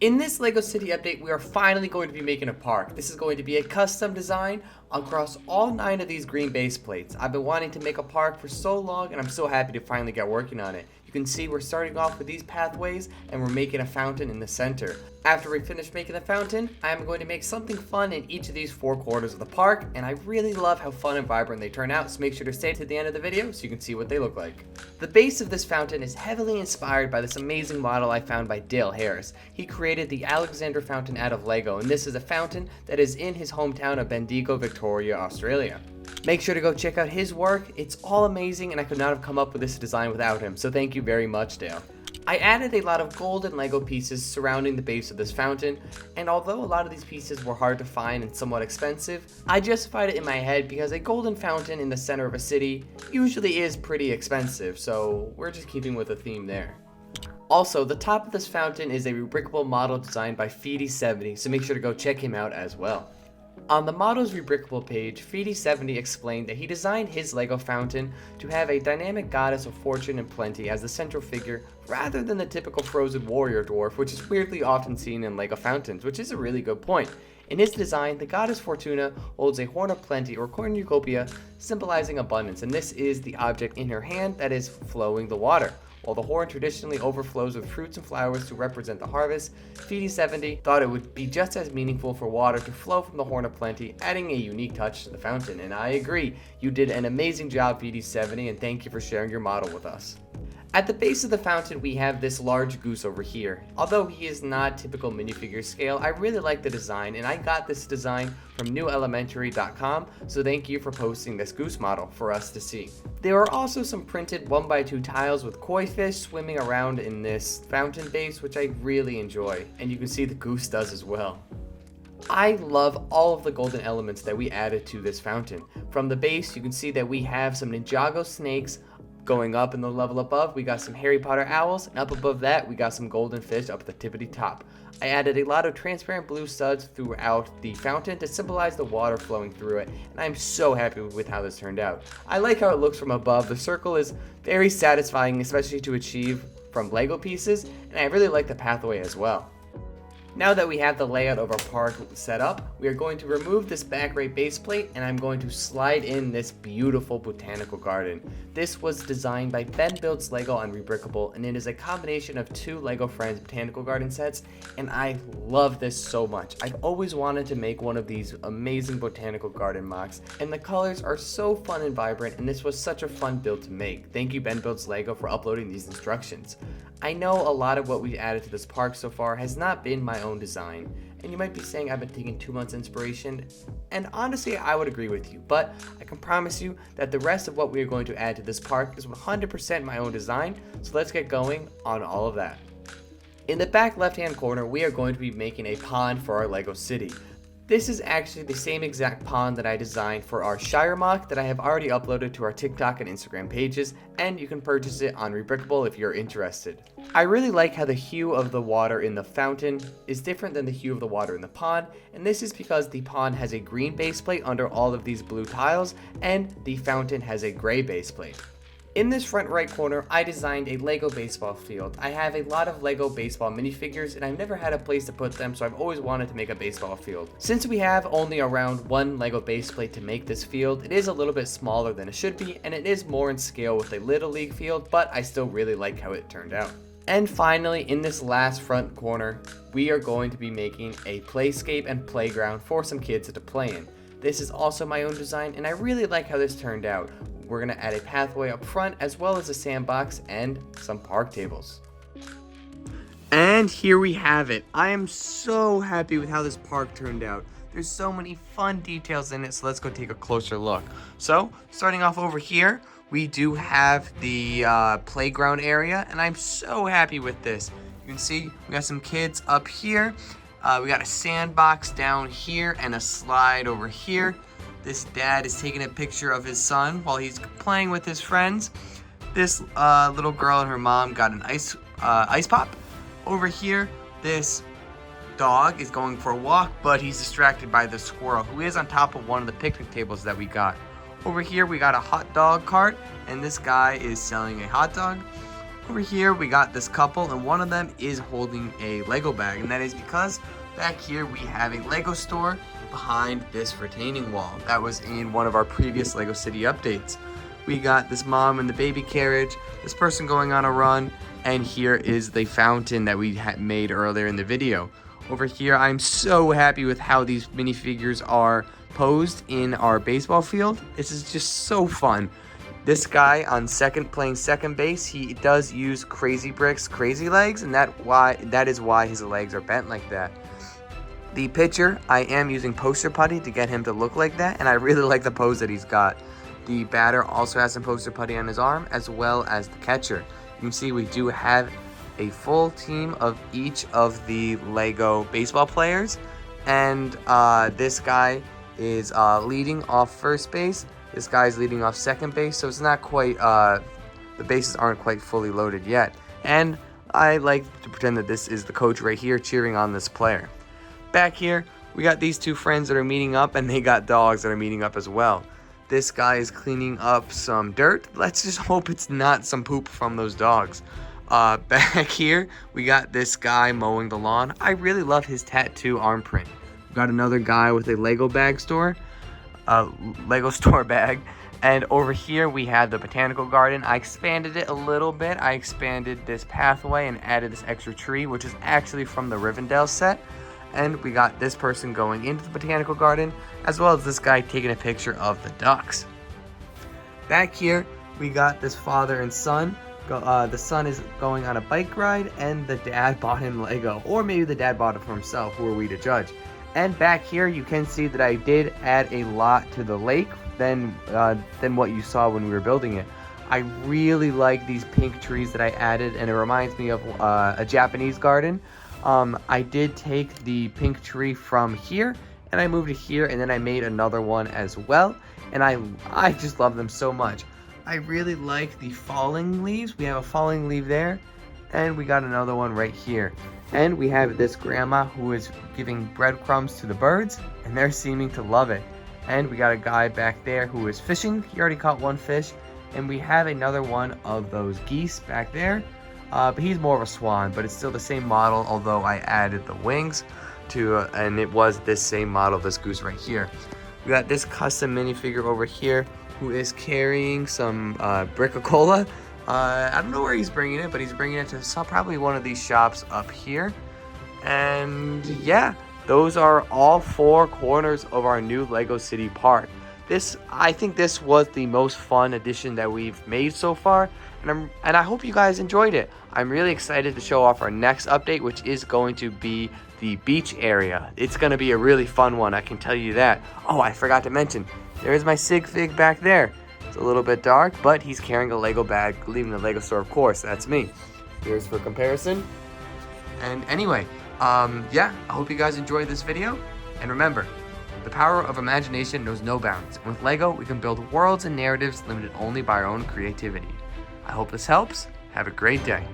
In this LEGO City update, we are finally going to be making a park. This is going to be a custom design across all 9 of these green base plates. I've been wanting to make a park for so long, and I'm so happy to finally get working on it. You can see we're starting off with these pathways, and we're making a fountain in the center. After we finish making the fountain, I'm going to make something fun in each of these 4 corners of the park, and I really love how fun and vibrant they turn out, so make sure to stay to the end of the video so you can see what they look like. The base of this fountain is heavily inspired by this amazing model I found by Dale Harris. He created the Alexander Fountain out of Lego, and this is a fountain that is in his hometown of Bendigo, Victoria, Australia. Make sure to go check out his work. It's all amazing, and I could not have come up with this design without him, so thank you very much, Dale. I added a lot of golden Lego pieces surrounding the base of this fountain, and although a lot of these pieces were hard to find and somewhat expensive, I justified it in my head because a golden fountain in the center of a city usually is pretty expensive, so we're just keeping with the theme there. Also, the top of this fountain is a rebrickable model designed by Feedy70, so make sure to go check him out as well. On the model's rebrickable page, Feedy70 explained that he designed his Lego fountain to have a dynamic goddess of fortune and plenty as the central figure rather than the typical frozen warrior dwarf, which is weirdly often seen in Lego fountains, which is a really good point. In his design, the goddess Fortuna holds a horn of plenty or cornucopia, symbolizing abundance, and this is the object in her hand that is flowing the water. While the horn traditionally overflows with fruits and flowers to represent the harvest, Feedy70 thought it would be just as meaningful for water to flow from the horn of plenty, adding a unique touch to the fountain. And I agree, you did an amazing job, Feedy70, and thank you for sharing your model with us. At the base of the fountain, we have this large goose over here. Although he is not typical minifigure scale, I really like the design, and I got this design from newelementary.com, so thank you for posting this goose model for us to see. There are also some printed 1x2 tiles with koi fish swimming around in this fountain base, which I really enjoy, and you can see the goose does as well. I love all of the golden elements that we added to this fountain. From the base, you can see that we have some Ninjago snakes. Going up in the level above, we got some Harry Potter owls, and up above that, we got some golden fish up at the tippity top. I added a lot of transparent blue studs throughout the fountain to symbolize the water flowing through it, and I'm so happy with how this turned out. I like how it looks from above. The circle is very satisfying, especially to achieve from Lego pieces, and I really like the pathway as well. Now that we have the layout of our park set up, we are going to remove this back right base plate, and I'm going to slide in this beautiful botanical garden. This was designed by Ben Builds Lego on Rebrickable, and it is a combination of 2 Lego Friends botanical garden sets, and I love this so much. I've always wanted to make one of these amazing botanical garden mocks, and the colors are so fun and vibrant, and this was such a fun build to make. Thank you, Ben Builds Lego, for uploading these instructions. I know a lot of what we've added to this park so far has not been my own design, and you might be saying I've been taking too much inspiration, and honestly I would agree with you, but I can promise you that the rest of what we are going to add to this park is 100% my own design, so let's get going on all of that. In the back left hand corner, we are going to be making a pond for our Lego City. This is actually the same exact pond that I designed for our Shire mock that I have already uploaded to our TikTok and Instagram pages, and you can purchase it on Rebrickable if you're interested. I really like how the hue of the water in the fountain is different than the hue of the water in the pond, and this is because the pond has a green base plate under all of these blue tiles, and the fountain has a gray base plate. In this front right corner, I designed a Lego baseball field. I have a lot of Lego baseball minifigures, and I've never had a place to put them, so I've always wanted to make a baseball field. Since we have only around 1 Lego base plate to make this field, it is a little bit smaller than it should be, and it is more in scale with a Little League field, but I still really like how it turned out. And finally, in this last front corner, we are going to be making a playscape and playground for some kids to play in. This is also my own design, and I really like how this turned out. We're going to add a pathway up front as well as a sandbox and some park tables. And here we have it. I am so happy with how this park turned out. There's so many fun details in it, so let's go take a closer look. So, starting off over here, we do have the playground area, and I'm so happy with this. You can see we got some kids up here. We got a sandbox down here and a slide over here. This dad is taking a picture of his son while he's playing with his friends. This little girl and her mom got an ice pop. Over here, this dog is going for a walk, but he's distracted by the squirrel, who is on top of one of the picnic tables that we got. Over here, we got a hot dog cart, and this guy is selling a hot dog. Over here we got this couple, and one of them is holding a Lego bag, and that is because back here we have a Lego store behind this retaining wall. That was in one of our previous Lego City updates. We got this mom in the baby carriage, this person going on a run, and here is the fountain that we had made earlier in the video. Over here, I'm so happy with how these minifigures are posed in our baseball field. This is just so fun. This guy on playing second base, he does use Crazy Brick's crazy legs, and that is why his legs are bent like that. The pitcher, I am using poster putty to get him to look like that, and I really like the pose that he's got. The batter also has some poster putty on his arm, as well as the catcher. You can see we do have a full team of each of the Lego baseball players, and this guy is leading off first base. This guy's leading off second base, so it's not quite, the bases aren't quite fully loaded yet. And I like to pretend that this is the coach right here cheering on this player. Back here, we got these two friends that are meeting up, and they got dogs that are meeting up as well. This guy is cleaning up some dirt. Let's just hope it's not some poop from those dogs. Back here, we got this guy mowing the lawn. I really love his tattoo arm print. We've got another guy with a Lego store bag. And over here, we have the botanical garden. I expanded it a little bit. I expanded this pathway and added this extra tree, which is actually from the Rivendell set. And we got this person going into the botanical garden, as well as this guy taking a picture of the ducks. Back here, we got this father and son. The son is going on a bike ride, and the dad bought him Lego. Or maybe the dad bought it for himself. Who are we to judge? And back here, you can see that I did add a lot to the lake than what you saw when we were building it. I really like these pink trees that I added, and it reminds me of a Japanese garden. I did take the pink tree from here, and I moved it here, and then I made another one as well, and I just love them so much. I really like the falling leaves. We have a falling leaf there, and we got another one right here. And we have this grandma who is giving breadcrumbs to the birds, and they're seeming to love it. And we got a guy back there who is fishing. He already caught one fish, and we have another one of those geese back there. But he's more of a swan, but it's still the same model, although I added the wings to, and it was this same model, this goose right here. We got this custom minifigure over here who is carrying some Brick-a-Cola. I don't know where he's bringing it, but he's bringing it to probably one of these shops up here. And yeah, those are all 4 corners of our new Lego City Park. I think this was the most fun addition that we've made so far, and I hope you guys enjoyed it. I'm really excited to show off our next update, which is going to be the beach area. It's going to be a really fun one, I can tell you that. Oh, I forgot to mention, there's my Sig Fig back there. It's a little bit dark, but he's carrying a Lego bag, leaving the Lego store, of course. That's me. Here's for comparison. And anyway, yeah, I hope you guys enjoyed this video. And remember, the power of imagination knows no bounds. With Lego, we can build worlds and narratives limited only by our own creativity. I hope this helps. Have a great day.